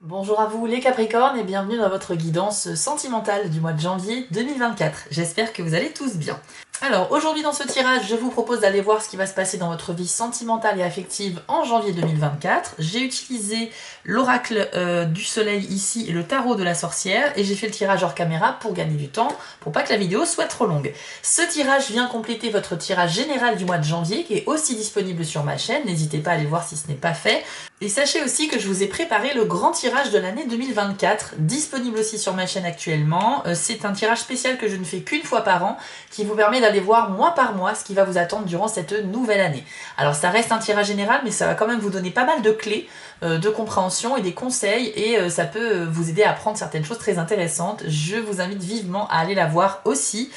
Bonjour à vous les Capricornes et bienvenue dans votre guidance sentimentale du mois de janvier 2024. J'espère que vous allez tous bien. Alors aujourd'hui dans ce tirage, je vous propose d'aller voir ce qui va se passer dans votre vie sentimentale et affective en janvier 2024. J'ai utilisé l'oracle du soleil ici et le tarot de la sorcière et j'ai fait le tirage hors caméra pour gagner du temps, pour pas que la vidéo soit trop longue. Ce tirage vient compléter votre tirage général du mois de janvier qui est aussi disponible sur ma chaîne, n'hésitez pas à aller voir si ce n'est pas fait. Et sachez aussi que je vous ai préparé le grand tirage de l'année 2024, disponible aussi sur ma chaîne actuellement. C'est un tirage spécial que je ne fais qu'une fois par an, qui vous permet d'aller voir mois par mois ce qui va vous attendre durant cette nouvelle année. Alors ça reste un tirage général, mais ça va quand même vous donner pas mal de clés de compréhension et des conseils, et ça peut vous aider à apprendre certaines choses très intéressantes. Je vous invite vivement à aller la voir aussi,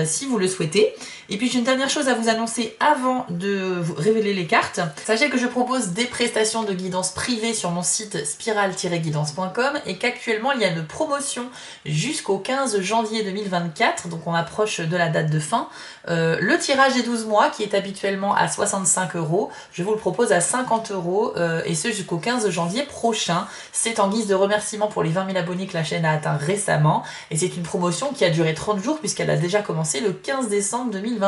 si vous le souhaitez. Et puis j'ai une dernière chose à vous annoncer avant de vous révéler les cartes. Sachez que je propose des prestations de guidance privée sur mon site spiral-guidance.com et qu'actuellement il y a une promotion jusqu'au 15 janvier 2024, donc on approche de la date de fin. Le tirage des 12 mois qui est habituellement à 65 €, je vous le propose à 50 € et ce jusqu'au 15 janvier prochain. C'est en guise de remerciement pour les 20 000 abonnés que la chaîne a atteint récemment, et c'est une promotion qui a duré 30 jours puisqu'elle a déjà commencé le 15 décembre 2023.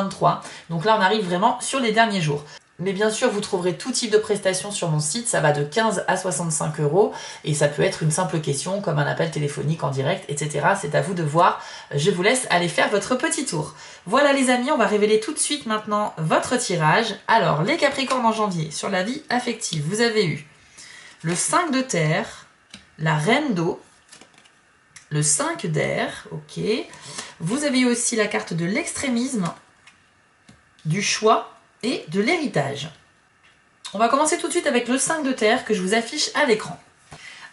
Donc là on arrive vraiment sur les derniers jours. Mais bien sûr, vous trouverez tout type de prestations sur mon site, ça va de 15 à 65 €, et ça peut être une simple question comme un appel téléphonique en direct, etc. C'est à vous de voir, je vous laisse aller faire votre petit tour. Voilà les amis, on va révéler tout de suite maintenant votre tirage. Alors, les Capricornes en janvier, sur la vie affective, vous avez eu le 5 de terre, la reine d'eau, le 5 d'air, ok. Vous avez eu aussi la carte de l'extrémisme, du choix, et de l'héritage. On va commencer tout de suite avec le 5 de terre que je vous affiche à l'écran.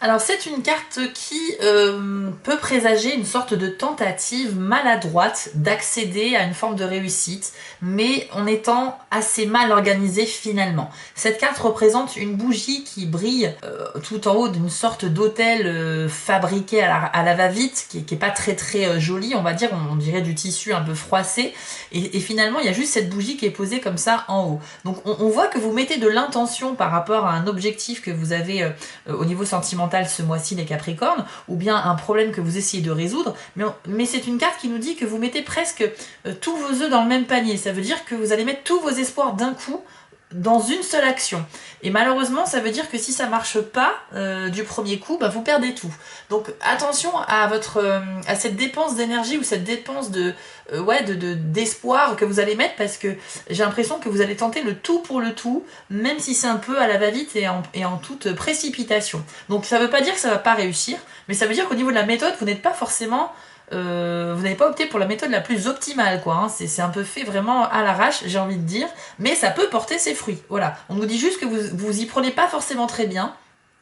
Alors c'est une carte qui peut présager une sorte de tentative maladroite d'accéder à une forme de réussite, mais en étant assez mal organisée finalement. Cette carte représente une bougie qui brille tout en haut d'une sorte d'autel fabriqué à la va-vite, qui est pas très joli, on va dire, on dirait du tissu un peu froissé, et finalement il y a juste cette bougie qui est posée comme ça en haut. Donc on voit que vous mettez de l'intention par rapport à un objectif que vous avez au niveau sentimental ce mois-ci les Capricornes, ou bien un problème que vous essayez de résoudre, mais c'est une carte qui nous dit que vous mettez presque tous vos œufs dans le même panier. Ça veut dire que vous allez mettre tous vos espoirs d'un coup dans une seule action. Et malheureusement, ça veut dire que si ça marche pas du premier coup, bah, vous perdez tout. Donc attention à à cette dépense d'énergie ou cette dépense d'espoir que vous allez mettre, parce que j'ai l'impression que vous allez tenter le tout pour le tout, même si c'est un peu à la va-vite et en toute précipitation. Donc ça veut pas dire que ça va pas réussir, mais ça veut dire qu'au niveau de la méthode, vous n'êtes pas forcément vous n'avez pas opté pour la méthode la plus optimale, quoi. Hein. C'est un peu fait vraiment à l'arrache, j'ai envie de dire, mais ça peut porter ses fruits. Voilà. On nous dit juste que vous y prenez pas forcément très bien,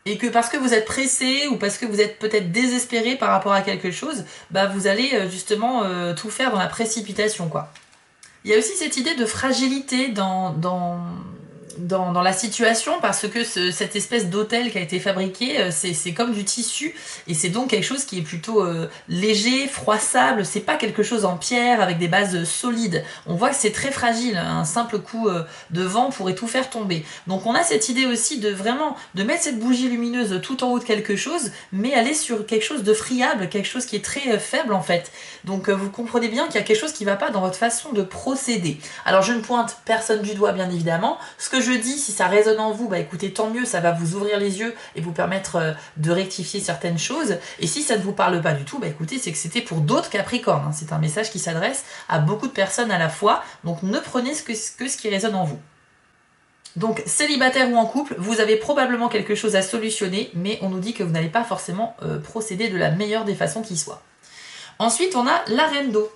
et que parce que vous êtes pressé ou parce que vous êtes peut-être désespéré par rapport à quelque chose, bah vous allez justement tout faire dans la précipitation, quoi. Il y a aussi cette idée de fragilité dans la situation, parce que cette espèce d'hôtel qui a été fabriqué, c'est comme du tissu, et c'est donc quelque chose qui est plutôt léger, froissable. C'est pas quelque chose en pierre avec des bases solides. On voit que c'est très fragile, un simple coup de vent pourrait tout faire tomber. Donc on a cette idée aussi de vraiment de mettre cette bougie lumineuse tout en haut de quelque chose, mais aller sur quelque chose de friable, quelque chose qui est très faible en fait. Donc vous comprenez bien qu'il y a quelque chose qui va pas dans votre façon de procéder. Alors je ne pointe personne du doigt bien évidemment. Ce que je dis, si ça résonne en vous, bah écoutez, tant mieux, ça va vous ouvrir les yeux et vous permettre de rectifier certaines choses. Et si ça ne vous parle pas du tout, bah écoutez, c'est que c'était pour d'autres Capricornes. Hein. C'est un message qui s'adresse à beaucoup de personnes à la fois. Donc ne prenez que ce qui résonne en vous. Donc célibataire ou en couple, vous avez probablement quelque chose à solutionner, mais on nous dit que vous n'allez pas forcément procéder de la meilleure des façons qui soit. Ensuite, on a la reine d'eau.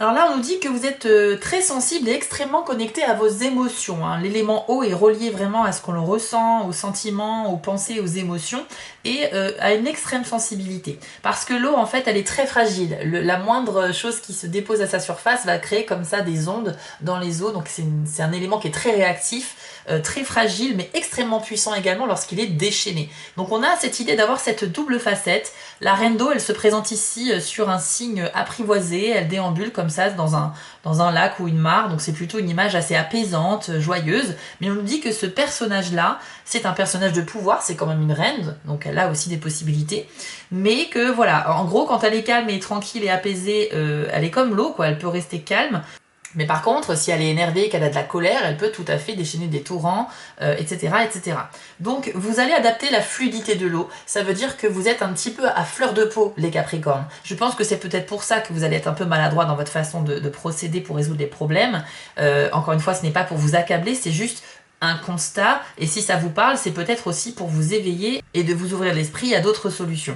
Alors là, on nous dit que vous êtes très sensible et extrêmement connecté à vos émotions. Hein. L'élément eau est relié vraiment à ce qu'on ressent, aux sentiments, aux pensées, aux émotions, et à une extrême sensibilité. Parce que l'eau, en fait, elle est très fragile. La moindre chose qui se dépose à sa surface va créer comme ça des ondes dans les eaux. Donc c'est un élément qui est très réactif, très fragile, mais extrêmement puissant également lorsqu'il est déchaîné. Donc on a cette idée d'avoir cette double facette. La reine d'eau, elle se présente ici sur un signe apprivoisé, elle déambule comme comme ça dans un lac ou une mare, donc c'est plutôt une image assez apaisante, joyeuse, mais on nous dit que ce personnage-là, c'est un personnage de pouvoir, c'est quand même une reine, donc elle a aussi des possibilités, mais que voilà, en gros, quand elle est calme et tranquille et apaisée, elle est comme l'eau, quoi, elle peut rester calme. Mais par contre, si elle est énervée, qu'elle a de la colère, elle peut tout à fait déchaîner des torrents, etc., etc. Donc, vous allez adapter la fluidité de l'eau. Ça veut dire que vous êtes un petit peu à fleur de peau, les Capricornes. Je pense que c'est peut-être pour ça que vous allez être un peu maladroit dans votre façon de procéder pour résoudre les problèmes. Encore une fois, ce n'est pas pour vous accabler, c'est juste un constat. Et si ça vous parle, c'est peut-être aussi pour vous éveiller et de vous ouvrir l'esprit à d'autres solutions.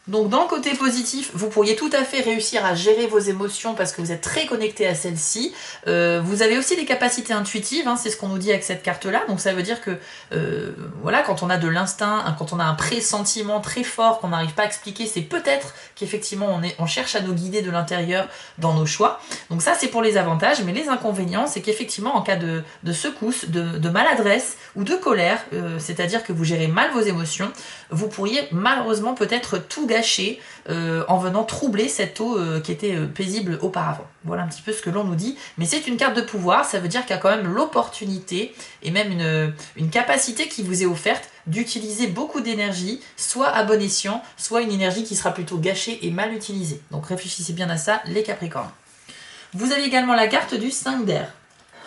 Donc dans le côté positif, vous pourriez tout à fait réussir à gérer vos émotions parce que vous êtes très connecté à celles-ci. Vous avez aussi des capacités intuitives, hein, c'est ce qu'on nous dit avec cette carte-là. Donc ça veut dire que voilà, quand on a de l'instinct, quand on a un pressentiment très fort qu'on n'arrive pas à expliquer, c'est peut-être qu'effectivement on cherche à nous guider de l'intérieur dans nos choix. Donc ça c'est pour les avantages, mais les inconvénients, c'est qu'effectivement en cas de secousse, de maladresse ou de colère, c'est-à-dire que vous gérez mal vos émotions, vous pourriez malheureusement peut-être tout gâcher en venant troubler cette eau qui était paisible auparavant. Voilà un petit peu ce que l'on nous dit, mais c'est une carte de pouvoir, ça veut dire qu'il y a quand même l'opportunité et même une capacité qui vous est offerte d'utiliser beaucoup d'énergie, soit à bon escient, soit une énergie qui sera plutôt gâchée et mal utilisée. Donc réfléchissez bien à ça, les Capricornes. Vous avez également la carte du 5 d'air.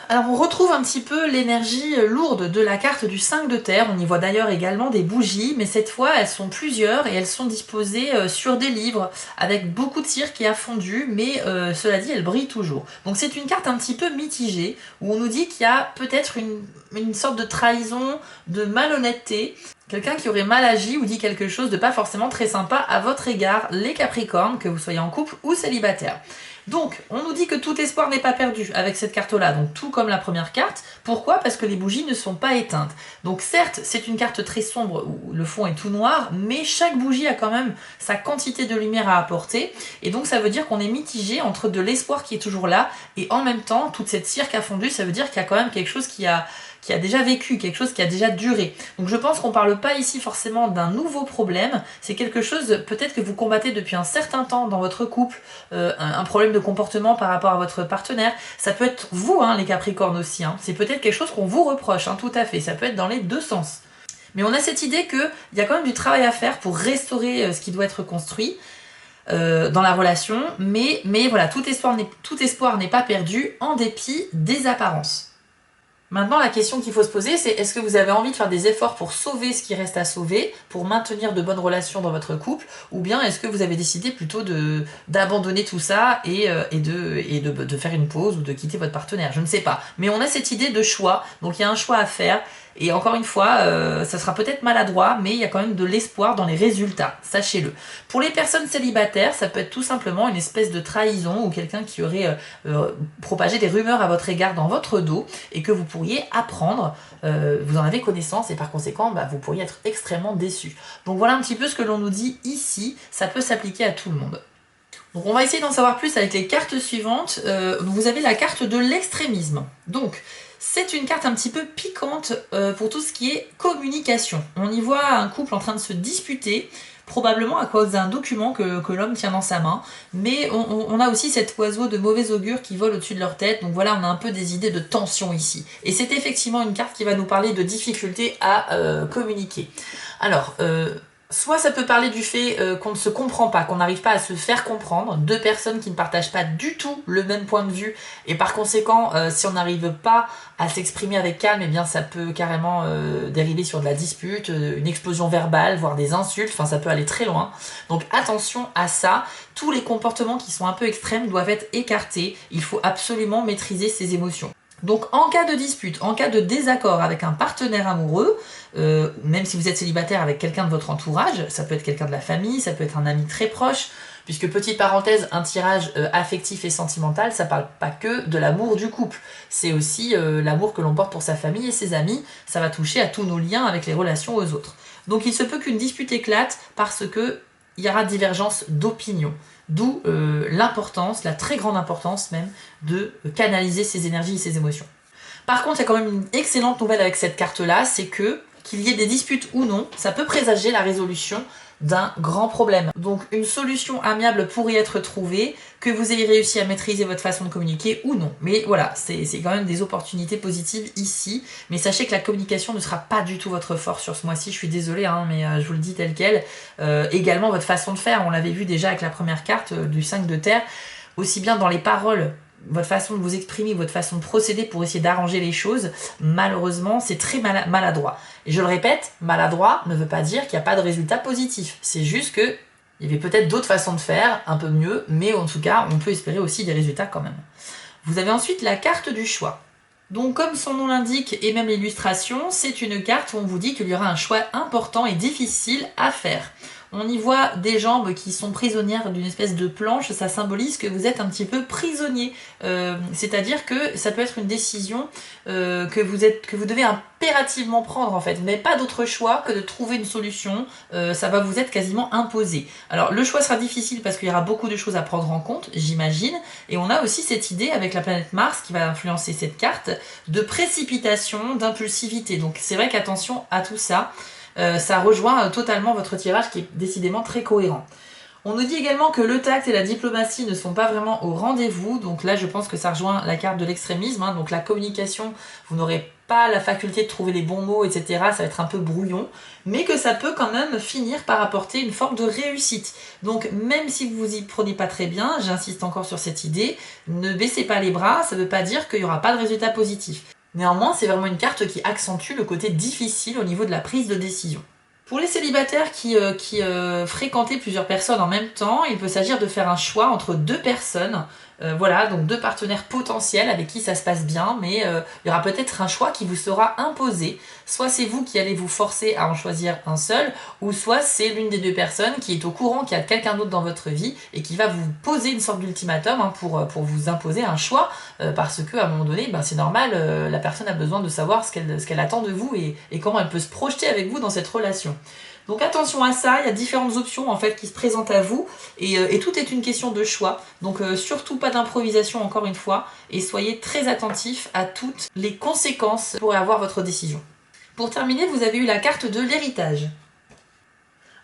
Alors on retrouve un petit peu l'énergie lourde de la carte du 5 de terre, on y voit d'ailleurs également des bougies, mais cette fois elles sont plusieurs et elles sont disposées sur des livres avec beaucoup de cire qui a fondu, mais cela dit elles brillent toujours. Donc c'est une carte un petit peu mitigée, où on nous dit qu'il y a peut-être une sorte de trahison, de malhonnêteté, quelqu'un qui aurait mal agi ou dit quelque chose de pas forcément très sympa à votre égard, les Capricornes, que vous soyez en couple ou célibataire. Donc, on nous dit que tout espoir n'est pas perdu avec cette carte-là, donc tout comme la première carte. Pourquoi? Parce que les bougies ne sont pas éteintes. Donc certes, c'est une carte très sombre où le fond est tout noir, mais chaque bougie a quand même sa quantité de lumière à apporter. Et donc ça veut dire qu'on est mitigé entre de l'espoir qui est toujours là, et en même temps, toute cette cire qui a fondu, ça veut dire qu'il y a quand même quelque chose qui a déjà vécu, quelque chose qui a déjà duré. Donc je pense qu'on ne parle pas ici forcément d'un nouveau problème, c'est quelque chose peut-être que vous combattez depuis un certain temps dans votre couple, un problème de comportement par rapport à votre partenaire. Ça peut être vous, hein, les Capricornes aussi, hein. C'est peut-être quelque chose qu'on vous reproche, hein, tout à fait, ça peut être dans les deux sens. Mais on a cette idée qu'il y a quand même du travail à faire pour restaurer ce qui doit être construit dans la relation, mais voilà, tout espoir n'est pas perdu en dépit des apparences. Maintenant, la question qu'il faut se poser, c'est est-ce que vous avez envie de faire des efforts pour sauver ce qui reste à sauver, pour maintenir de bonnes relations dans votre couple, ou bien est-ce que vous avez décidé plutôt d'abandonner tout ça et de faire une pause ou de quitter votre partenaire? Je ne sais pas. Mais on a cette idée de choix, donc il y a un choix à faire. Et encore une fois, ça sera peut-être maladroit, mais il y a quand même de l'espoir dans les résultats, sachez-le. Pour les personnes célibataires, ça peut être tout simplement une espèce de trahison ou quelqu'un qui aurait propagé des rumeurs à votre égard dans votre dos et que vous pourriez apprendre, vous en avez connaissance et par conséquent, vous pourriez être extrêmement déçu. Donc voilà un petit peu ce que l'on nous dit ici, ça peut s'appliquer à tout le monde. Donc on va essayer d'en savoir plus avec les cartes suivantes. Vous avez la carte de l'extrémisme. Donc, c'est une carte un petit peu piquante pour tout ce qui est communication. On y voit un couple en train de se disputer, probablement à cause d'un document que l'homme tient dans sa main. Mais on a aussi cet oiseau de mauvais augure qui vole au-dessus de leur tête. Donc voilà, on a un peu des idées de tension ici. Et c'est effectivement une carte qui va nous parler de difficulté à communiquer. Alors, soit ça peut parler du fait qu'on ne se comprend pas, qu'on n'arrive pas à se faire comprendre, deux personnes qui ne partagent pas du tout le même point de vue, et par conséquent, si on n'arrive pas à s'exprimer avec calme, eh bien ça peut carrément dériver sur de la dispute, une explosion verbale, voire des insultes, enfin ça peut aller très loin. Donc attention à ça, tous les comportements qui sont un peu extrêmes doivent être écartés, il faut absolument maîtriser ses émotions. Donc en cas de dispute, en cas de désaccord avec un partenaire amoureux, même si vous êtes célibataire avec quelqu'un de votre entourage, ça peut être quelqu'un de la famille, ça peut être un ami très proche, puisque petite parenthèse, un tirage affectif et sentimental, ça parle pas que de l'amour du couple, c'est aussi l'amour que l'on porte pour sa famille et ses amis, ça va toucher à tous nos liens avec les relations aux autres. Donc il se peut qu'une dispute éclate parce que il y aura divergence d'opinion. D'où l'importance, la très grande importance même, de canaliser ses énergies et ses émotions. Par contre, il y a quand même une excellente nouvelle avec cette carte-là, c'est que, qu'il y ait des disputes ou non, ça peut présager la résolution d'un grand problème. Donc une solution amiable pourrait être trouvée, que vous ayez réussi à maîtriser votre façon de communiquer ou non. Mais voilà, c'est quand même des opportunités positives ici. Mais sachez que la communication ne sera pas du tout votre force sur ce mois-ci, je suis désolée, hein, mais je vous le dis tel quel. Également votre façon de faire, on l'avait vu déjà avec la première carte du 5 de terre, aussi bien dans les paroles, votre façon de vous exprimer, votre façon de procéder pour essayer d'arranger les choses, malheureusement, c'est très maladroit. Et je le répète, maladroit ne veut pas dire qu'il n'y a pas de résultat positif. C'est juste que il y avait peut-être d'autres façons de faire, un peu mieux, mais en tout cas, on peut espérer aussi des résultats quand même. Vous avez ensuite la carte du choix. Donc comme son nom l'indique et même l'illustration, c'est une carte où on vous dit qu'il y aura un choix important et difficile à faire. On y voit des jambes qui sont prisonnières d'une espèce de planche, ça symbolise que vous êtes un petit peu prisonnier. C'est-à-dire que ça peut être une décision que vous devez impérativement prendre en fait. Vous n'avez pas d'autre choix que de trouver une solution, ça va vous être quasiment imposé. Alors le choix sera difficile parce qu'il y aura beaucoup de choses à prendre en compte, j'imagine, et on a aussi cette idée avec la planète Mars qui va influencer cette carte, de précipitation, d'impulsivité. Donc c'est vrai qu'attention à tout ça. Ça rejoint totalement votre tirage qui est décidément très cohérent. On nous dit également que le tact et la diplomatie ne sont pas vraiment au rendez-vous, donc là je pense que ça rejoint la carte de l'extrémisme, hein. Donc la communication, vous n'aurez pas la faculté de trouver les bons mots, etc. Ça va être un peu brouillon, mais que ça peut quand même finir par apporter une forme de réussite. Donc même si vous vous y prenez pas très bien, j'insiste encore sur cette idée, ne baissez pas les bras, ça ne veut pas dire qu'il n'y aura pas de résultat positif. Néanmoins, c'est vraiment une carte qui accentue le côté difficile au niveau de la prise de décision. Pour les célibataires qui fréquentaient plusieurs personnes en même temps, il peut s'agir de faire un choix entre deux personnes. Voilà, donc deux partenaires potentiels avec qui ça se passe bien, mais il y aura peut-être un choix qui vous sera imposé. Soit c'est vous qui allez vous forcer à en choisir un seul, ou soit c'est l'une des deux personnes qui est au courant qu'il y a quelqu'un d'autre dans votre vie et qui va vous poser une sorte d'ultimatum, hein, pour vous imposer un choix, parce que à un moment donné, ben, c'est normal, la personne a besoin de savoir ce qu'elle attend de vous et comment elle peut se projeter avec vous dans cette relation. Donc attention à ça, il y a différentes options en fait qui se présentent à vous et tout est une question de choix. Donc surtout pas d'improvisation encore une fois et soyez très attentifs à toutes les conséquences que pourrait avoir votre décision. Pour terminer, vous avez eu la carte de l'héritage.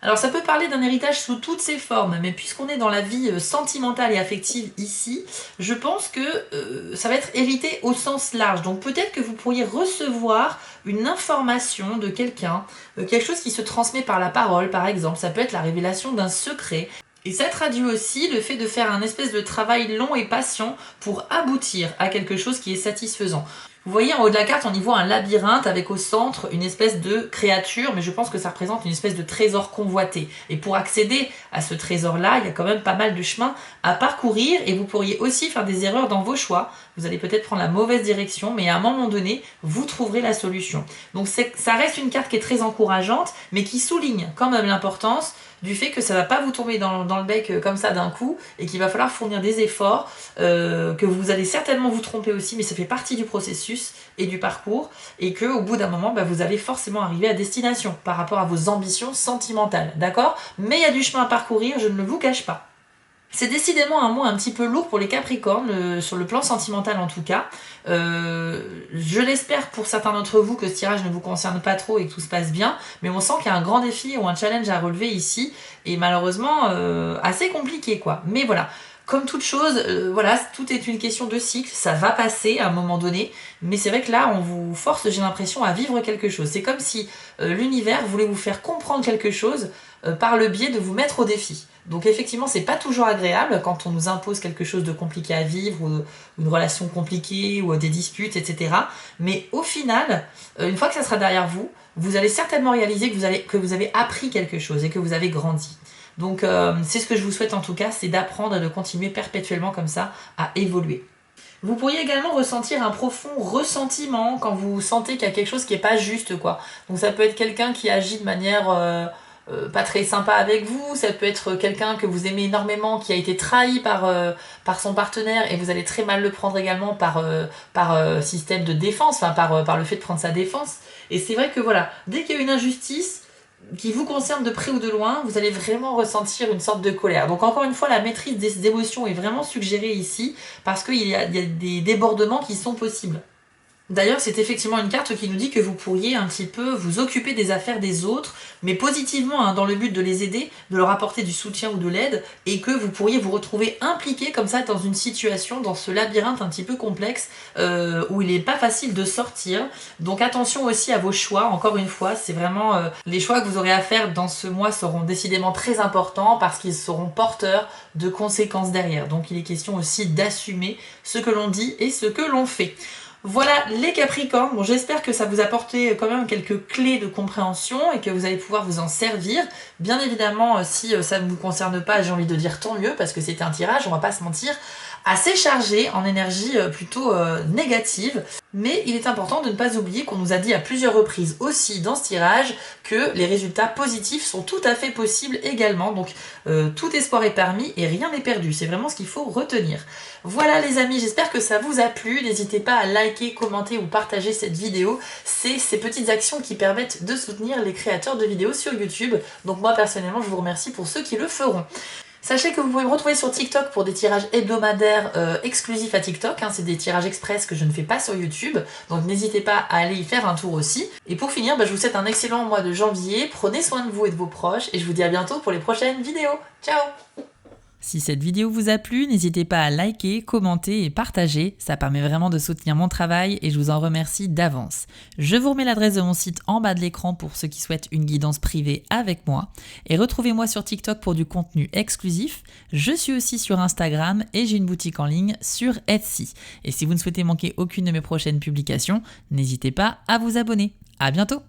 Alors ça peut parler d'un héritage sous toutes ses formes, mais puisqu'on est dans la vie sentimentale et affective ici, je pense que ça va être hérité au sens large. Donc peut-être que vous pourriez recevoir une information de quelqu'un, quelque chose qui se transmet par la parole par exemple, ça peut être la révélation d'un secret. Et ça traduit aussi le fait de faire un espèce de travail long et patient pour aboutir à quelque chose qui est satisfaisant. Vous voyez en haut de la carte, on y voit un labyrinthe avec au centre une espèce de créature, mais je pense que ça représente une espèce de trésor convoité. Et pour accéder à ce trésor-là, il y a quand même pas mal de chemin à parcourir et vous pourriez aussi faire des erreurs dans vos choix. Vous allez peut-être prendre la mauvaise direction, mais à un moment donné, vous trouverez la solution. Donc ça reste une carte qui est très encourageante, mais qui souligne quand même l'importance du fait que ça ne va pas vous tomber dans le bec comme ça d'un coup et qu'il va falloir fournir des efforts, que vous allez certainement vous tromper aussi, mais ça fait partie du processus et du parcours et qu'au bout d'un moment, vous allez forcément arriver à destination par rapport à vos ambitions sentimentales, d'accord? Mais il y a du chemin à parcourir, je ne le vous cache pas. C'est décidément un mois un petit peu lourd pour les Capricornes, sur le plan sentimental en tout cas. Je l'espère pour certains d'entre vous que ce tirage ne vous concerne pas trop et que tout se passe bien, mais on sent qu'il y a un grand défi ou un challenge à relever ici, et malheureusement assez compliqué quoi. Mais voilà, comme toute chose, voilà, tout est une question de cycle, ça va passer à un moment donné, mais c'est vrai que là on vous force, j'ai l'impression, à vivre quelque chose. C'est comme si l'univers voulait vous faire comprendre quelque chose par le biais de vous mettre au défi. Donc effectivement, c'est pas toujours agréable quand on nous impose quelque chose de compliqué à vivre, ou une relation compliquée, ou des disputes, etc. Mais au final, une fois que ça sera derrière vous, vous allez certainement réaliser que vous avez appris quelque chose et que vous avez grandi. Donc c'est ce que je vous souhaite en tout cas, c'est d'apprendre et de continuer perpétuellement comme ça à évoluer. Vous pourriez également ressentir un profond ressentiment quand vous sentez qu'il y a quelque chose qui n'est pas juste, quoi. Donc ça peut être quelqu'un qui agit de manière pas très sympa avec vous, ça peut être quelqu'un que vous aimez énormément qui a été trahi par son partenaire et vous allez très mal le prendre également par système de défense, enfin par le fait de prendre sa défense. Et c'est vrai que voilà, dès qu'il y a une injustice qui vous concerne de près ou de loin, vous allez vraiment ressentir une sorte de colère. Donc encore une fois, la maîtrise des émotions est vraiment suggérée ici parce qu'il y a des débordements qui sont possibles. D'ailleurs, c'est effectivement une carte qui nous dit que vous pourriez un petit peu vous occuper des affaires des autres, mais positivement, hein, dans le but de les aider, de leur apporter du soutien ou de l'aide, et que vous pourriez vous retrouver impliqué comme ça dans une situation, dans ce labyrinthe un petit peu complexe, où il n'est pas facile de sortir. Donc attention aussi à vos choix, encore une fois, c'est vraiment les choix que vous aurez à faire dans ce mois seront décidément très importants parce qu'ils seront porteurs de conséquences derrière. Donc il est question aussi d'assumer ce que l'on dit et ce que l'on fait. Voilà les Capricornes, bon, j'espère que ça vous a apporté quand même quelques clés de compréhension et que vous allez pouvoir vous en servir. Bien évidemment, si ça ne vous concerne pas, j'ai envie de dire tant mieux, parce que c'était un tirage, on va pas se mentir, assez chargé en énergie plutôt négative. Mais il est important de ne pas oublier qu'on nous a dit à plusieurs reprises aussi dans ce tirage que les résultats positifs sont tout à fait possibles également. Donc tout espoir est permis et rien n'est perdu. C'est vraiment ce qu'il faut retenir. Voilà les amis, j'espère que ça vous a plu. N'hésitez pas à liker, commenter ou partager cette vidéo. C'est ces petites actions qui permettent de soutenir les créateurs de vidéos sur YouTube. Donc moi personnellement, je vous remercie pour ceux qui le feront. Sachez que vous pouvez me retrouver sur TikTok pour des tirages hebdomadaires exclusifs à TikTok. Hein, c'est des tirages express que je ne fais pas sur YouTube. Donc n'hésitez pas à aller y faire un tour aussi. Et pour finir, je vous souhaite un excellent mois de janvier. Prenez soin de vous et de vos proches. Et je vous dis à bientôt pour les prochaines vidéos. Ciao! Si cette vidéo vous a plu, n'hésitez pas à liker, commenter et partager, ça permet vraiment de soutenir mon travail et je vous en remercie d'avance. Je vous remets l'adresse de mon site en bas de l'écran pour ceux qui souhaitent une guidance privée avec moi et retrouvez-moi sur TikTok pour du contenu exclusif. Je suis aussi sur Instagram et j'ai une boutique en ligne sur Etsy. Et si vous ne souhaitez manquer aucune de mes prochaines publications, n'hésitez pas à vous abonner. À bientôt!